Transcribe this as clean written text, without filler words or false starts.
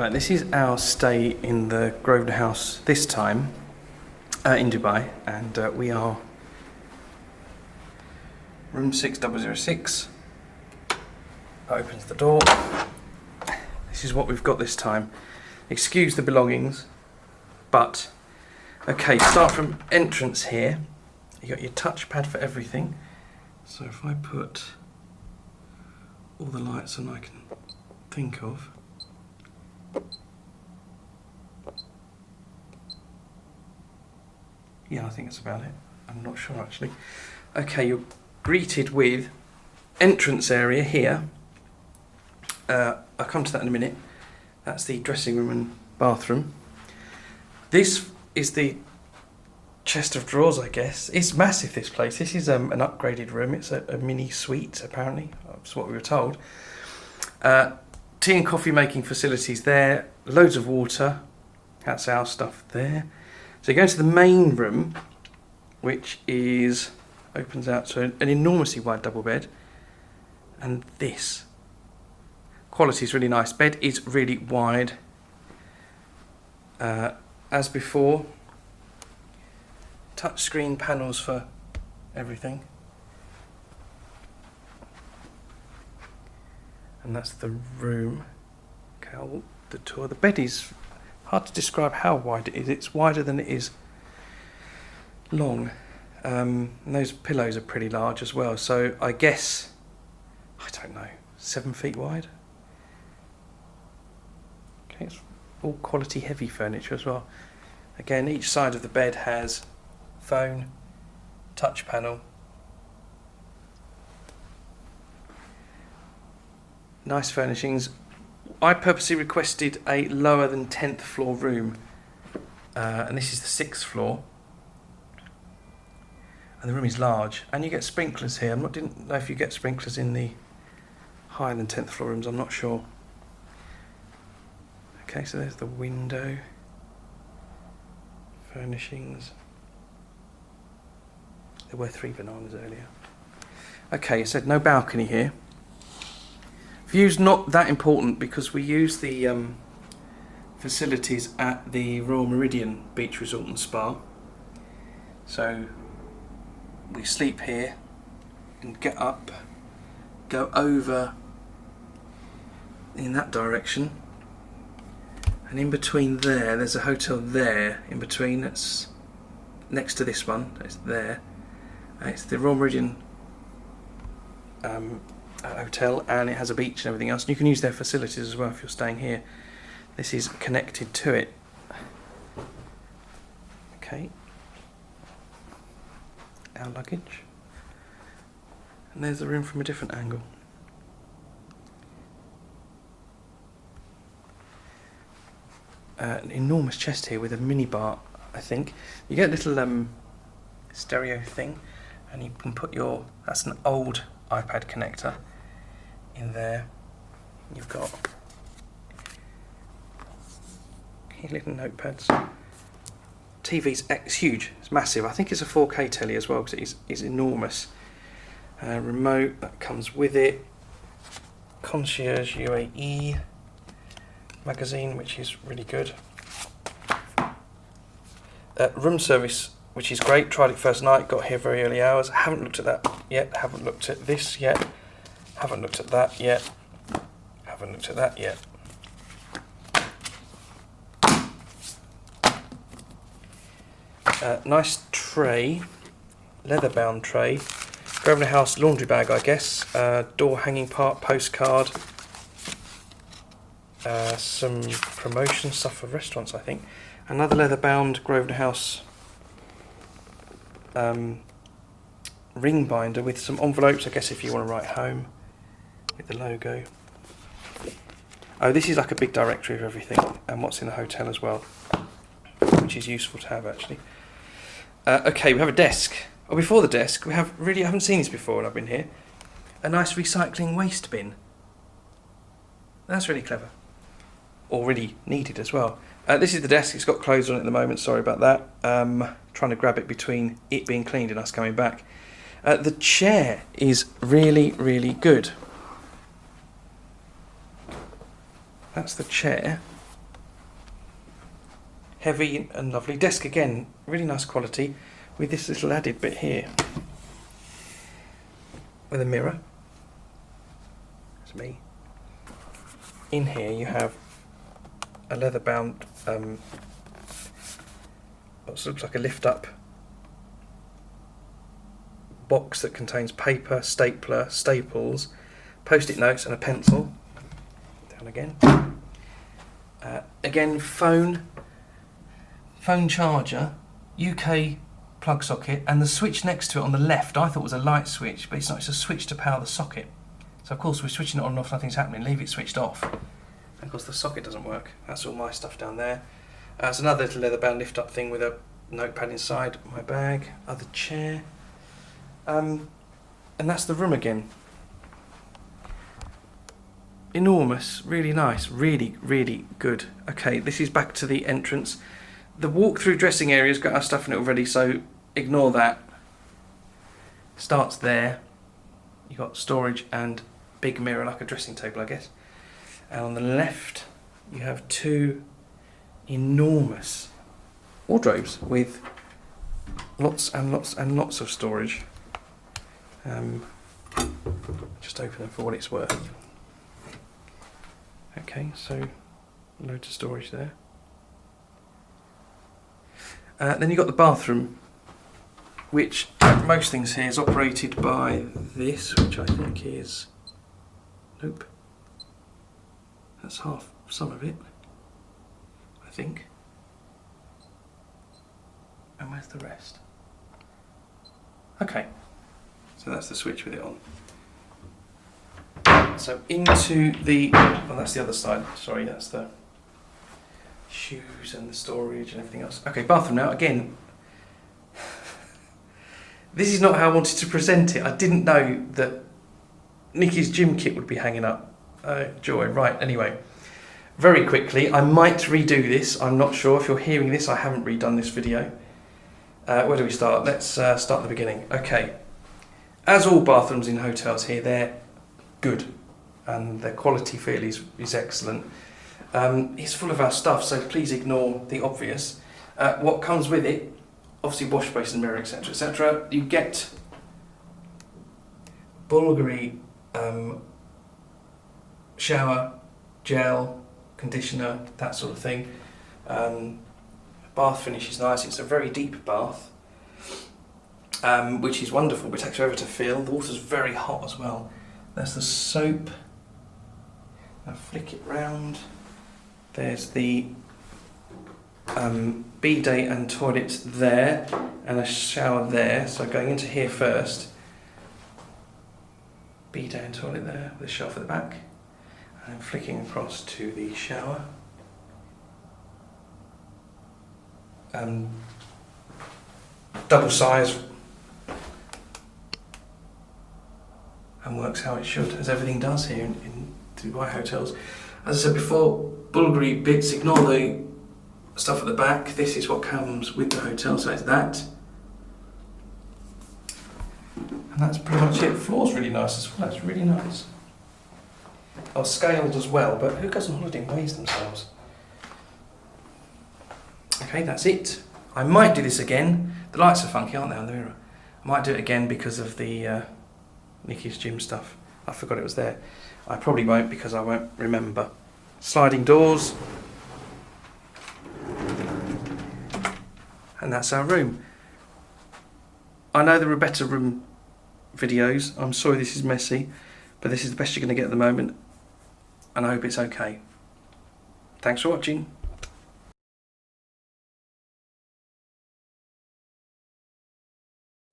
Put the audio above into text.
Right, this is our stay in the Grosvenor House this time in Dubai, and we are room 6006. Opens the door. This is what we've got this time. Excuse the belongings, but okay, start from entrance here. You got your touchpad for everything. So if I put all the lights on I can think of. Yeah, I think that's about it. I'm not sure actually. Okay, you're greeted with entrance area here. I'll come to that in a minute. That's the dressing room and bathroom. This is the chest of drawers, I guess. It's massive, this place. This is an upgraded room. It's a mini suite, apparently. That's what we were told. Tea and coffee making facilities there. Loads of water. That's our stuff there. So you go into the main room, which opens out to an enormously wide double bed. And this quality is really nice. Bed is really wide. As before, touchscreen panels for everything. And that's the room. Okay, I'll walk the tour. The bed is hard to describe how wide it is. It's wider than it is long. And those pillows are pretty large as well. So I guess, I don't know, 7 feet wide. Okay, it's all quality heavy furniture as well. Again, each side of the bed has phone, touch panel. Nice furnishings. I purposely requested a lower than 10th floor room, and this is the 6th floor, and the room is large, and you get sprinklers here. Didn't know if you get sprinklers in the higher than 10th floor rooms, I'm not sure. Okay, so there's the window, furnishings. There were 3 bananas earlier. Okay, it said no balcony here. View's not that important because we use the facilities at the Royal Meridien Beach Resort and Spa. So we sleep here and get up, go over in that direction, and in between there's a hotel there in between that's next to this one. It's there. It's the Royal Meridien hotel, and it has a beach and everything else, and you can use their facilities as well if you're staying here. This is connected to it. Okay, our luggage, and there's the room from a different angle. An enormous chest here with a mini bar. I think you get a little stereo thing, and you can put that's an old iPad connector in there. You've got your little notepads. TV's huge, it's massive. I think it's a 4K telly as well because it's enormous. Remote that comes with it. Concierge UAE magazine, which is really good. Room service, which is great. Tried it first night, got here very early hours. Haven't looked at that yet. Haven't looked at this yet. Haven't looked at that yet. Haven't looked at that yet. Nice tray, leather-bound tray. Grosvenor House laundry bag, I guess. Door hanging part, postcard. Some promotion stuff for restaurants, I think. Another leather-bound Grosvenor House ring binder with some envelopes, I guess, if you want to write home with the logo. Oh, this is like a big directory of everything and what's in the hotel as well, which is useful to have actually. Okay, we have a desk. Oh, before the desk, I haven't seen this before when I've been here. A nice recycling waste bin. That's really clever. Or really needed as well. This is the desk. It's got clothes on it at the moment. Sorry about that. Trying to grab it between it being cleaned and us coming back. The chair is really, really good. That's the chair. heavy and lovely. Desk again, really nice quality, with this little added bit here, with a mirror. That's me. In here you have a leather-bound, what looks like a lift-up box that contains paper, stapler, staples, post-it notes and a pencil. Down again. Again, phone charger, UK plug socket, and the switch next to it on the left I thought was a light switch, but it's not, it's a switch to power the socket. So of course we're switching it on and off, nothing's happening, leave it switched off. And of course the socket doesn't work. That's all my stuff down there. It's another little leather-bound lift-up thing with a notepad inside, my bag, other chair. And that's the room again. Enormous, really nice, really, really good. Okay, this is back to the entrance. The walk-through dressing area's got our stuff in it already, so ignore that. Starts there. You've got storage and big mirror, like a dressing table, I guess. And on the left, you have two enormous wardrobes with lots and lots and lots of storage. Just open them for what it's worth. Okay, so loads of storage there. Then you've got the bathroom, which, like most things here, is operated by this, which I think is... Nope. That's half, some of it, I think. And where's the rest? Okay, so that's the switch with it on. So into the, well, that's the other side, sorry, that's the shoes and the storage and everything else. Okay, bathroom now, again. This is not how I wanted to present it. I didn't know that Nikki's gym kit would be hanging up. Joy, right, anyway. Very quickly, I might redo this, I'm not sure. If you're hearing this, I haven't redone this video. Where do we start? Let's start at the beginning. Okay, as all bathrooms in hotels here, they're good. And their quality feel is excellent. It's full of our stuff, so please ignore the obvious. What comes with it, obviously wash basin, mirror, etc, etc. You get Bulgari shower, gel, conditioner, that sort of thing. Bath finish is nice, it's a very deep bath, which is wonderful, but it takes forever to fill. The water's very hot as well. There's the soap. Now flick it round. There's the bidet and toilet there, and a shower there. So going into here first, bidet and toilet there, with a shelf at the back, and then flicking across to the shower. Double size, and works how it should, as everything does here in Dubai hotels. As I said before, Bulgari bits, ignore the stuff at the back. This is what comes with the hotel, so it's that. And that's pretty much it. The floor's really nice as well, it's really nice. Oh, scaled as well, but who goes on holiday and weighs themselves? Okay, that's it. I might do this again. The lights are funky, aren't they, on the mirror? I might do it again because of the Nikki's gym stuff. I forgot it was there. I probably won't because I won't remember. Sliding doors. And that's our room. I know there are better room videos. I'm sorry this is messy, but this is the best you're going to get at the moment. And I hope it's okay. Thanks for watching.